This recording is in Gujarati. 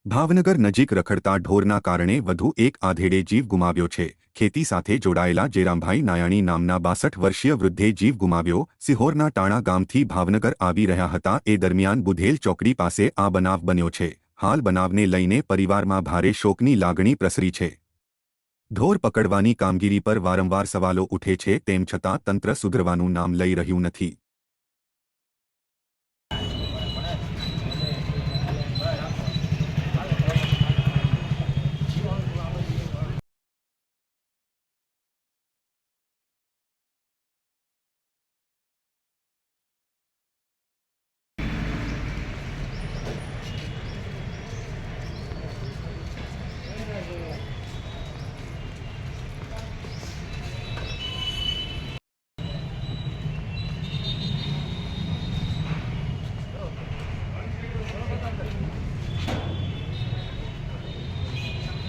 ભાવનગર નજીક રખડતા ઢોરના કારણે વધુ એક આધેડે જીવ ગુમાવ્યો છે। ખેતી સાથે જોડાયેલા જેરામભાઈ નાયાણી નામના 62 વર્ષીય વૃદ્ધે જીવ ગુમાવ્યો। સિહોરના ટાણા ગામથી ભાવનગર આવી રહ્યા હતા એ દરમિયાન બુધેલ ચોકડી પાસે આ બનાવ બન્યો છે। હાલ બનાવને લઈને પરિવારમાં ભારે શોકની લાગણી પ્રસરી છે। ઢોર પકડવાની કામગીરી પર વારંવાર સવાલો ઉઠે છે, તેમ છતાં તંત્ર સુધરવાનું નામ લઈ રહ્યું નથી।